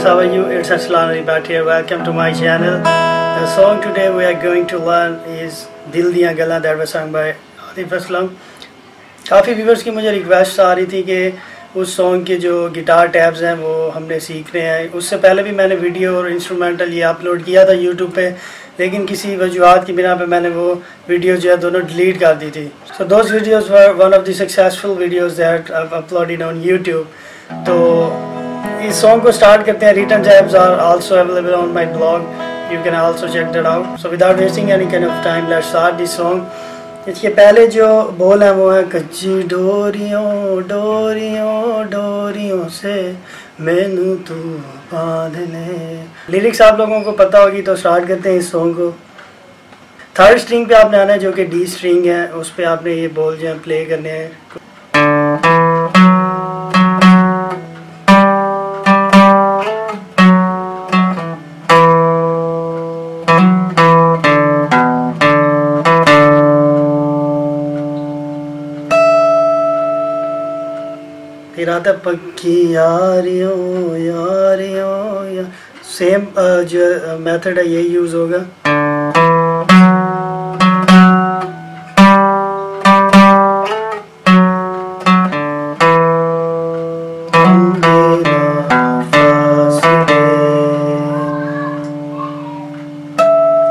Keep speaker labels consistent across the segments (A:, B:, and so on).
A: how are you? It's Aslam back here. Welcome to my channel. The song today we are going to learn is Dil Diyan Gallan, that was sung by Atif Aslam. काफ़ी viewers की मुझे request आ रही थी कि उस song के जो guitar tabs हैं वो हमने सीखने हैं। उससे पहले भी मैंने वीडियो और इंस्ट्रूमेंटल ये अपलोड किया था यूट्यूब पे, लेकिन किसी वजूहात की बिना पे मैंने वो वीडियो जो है दोनों डिलीट कर दी थी। So those videos were one of the successful videos that I uploaded on YouTube. तो इस सॉन्ग को स्टार्ट करते हैं। Written tabs are also available on my blog, you can also check that out. So without wasting any kind of time let's start this song. इसके पहले जो बोल हैं वो है कच्ची डोरियों डोरियों डोरियों से मैनू तू बांध ले। लिरिक्स आप लोगों को पता होगी, तो स्टार्ट करते हैं इस सॉन्ग को। थर्ड स्ट्रिंग पे आपने आना है जो कि डी स्ट्रिंग है, उस पर आपने ये बोल जो है प्ले करने हैं। फिर आता है पक्की यारियों यारियों, सेम जो मेथड है यही यूज़ होगा।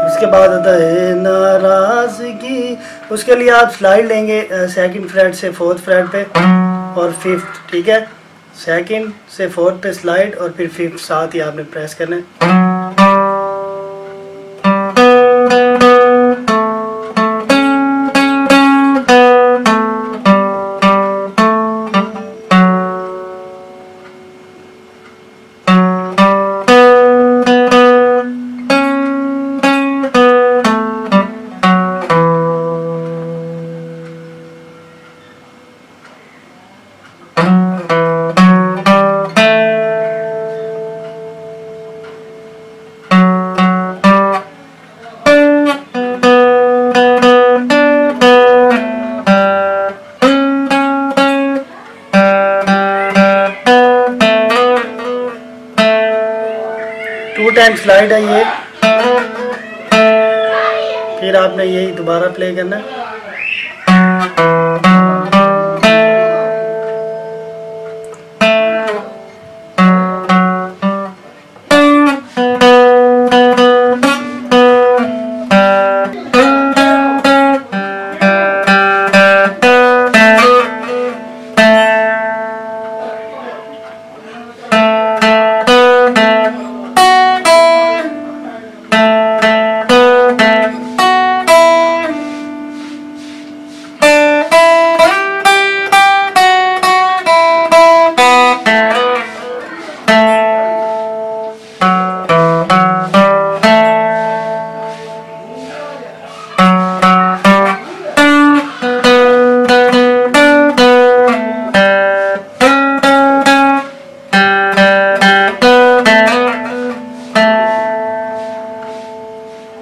A: उसके बाद आता है नाराज़गी। उसके लिए आप स्लाइड लेंगे सेकंड फ्रेट से फोर्थ फ्रेट पे और फिफ्थ, ठीक है। सेकंड से फोर्थ पे स्लाइड और फिर फिफ्थ साथ ही आपने प्रेस करना है। टू टाइम स्लाइड है ये, फिर आपने यही दोबारा प्ले करना है।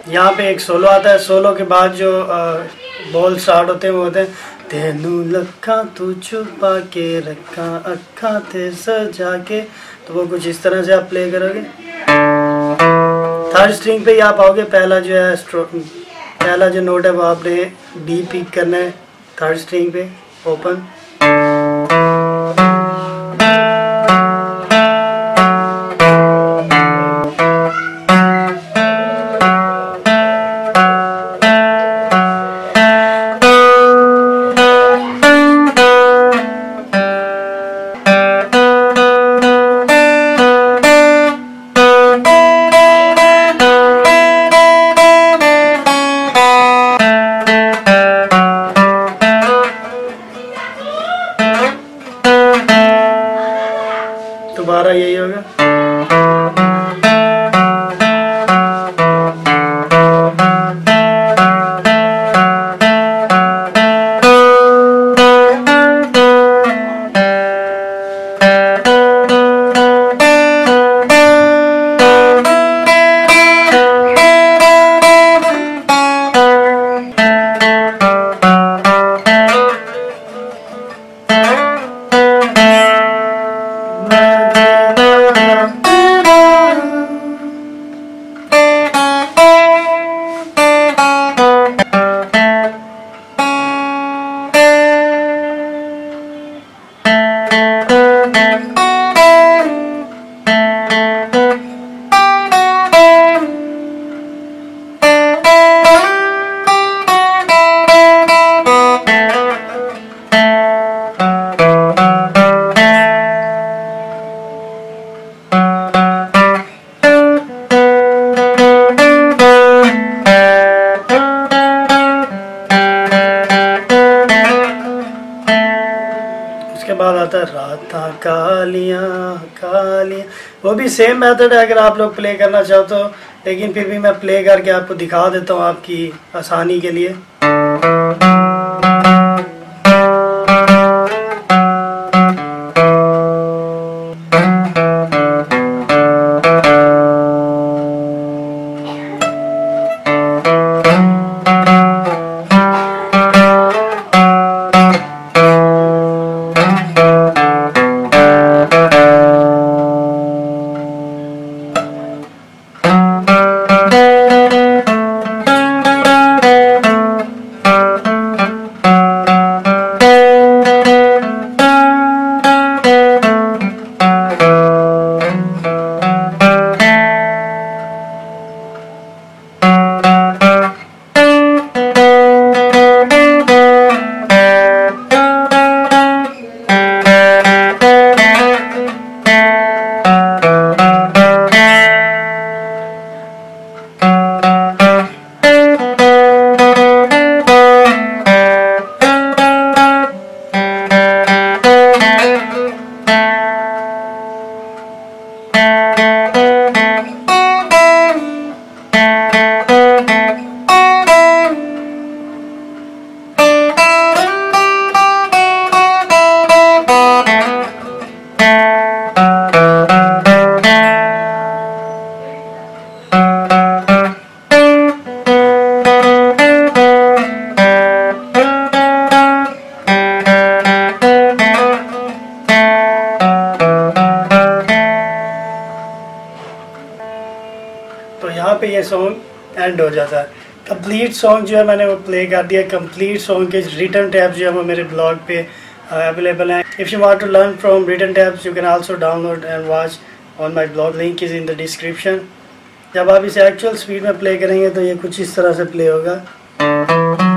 A: यहाँ पे एक सोलो आता है। सोलो के बाद जो बॉल स्टार्ट होते हैं वो होते हैं तेनू लखा तू छुपा के रखा अखा थे सजा के। तो वो कुछ इस तरह से आप प्ले करोगे। थर्ड स्ट्रिंग पे ही आप आओगे। पहला जो है पहला जो नोट है वो आपने डी पिक करना है थर्ड स्ट्रिंग पे ओपन। दोबारा यही होगा। कालियाँ कालियाँ। वो भी सेम मेथड है अगर आप लोग प्ले करना चाहो तो, लेकिन फिर भी मैं प्ले करके आपको दिखा देता हूँ आपकी आसानी के लिए। तो यहाँ पे ये सॉन्ग एंड हो जाता है। कंप्लीट सॉन्ग जो है मैंने वो प्ले कर दिया। कंप्लीट सॉन्ग के रिटन टैब्स जो है वो मेरे ब्लॉग पे अवेलेबल हैं। If you want to learn from written tabs you can also download and watch on my blog, link is in the description. जब आप इसे एक्चुअल स्पीड में प्ले करेंगे तो ये कुछ इस तरह से प्ले होगा।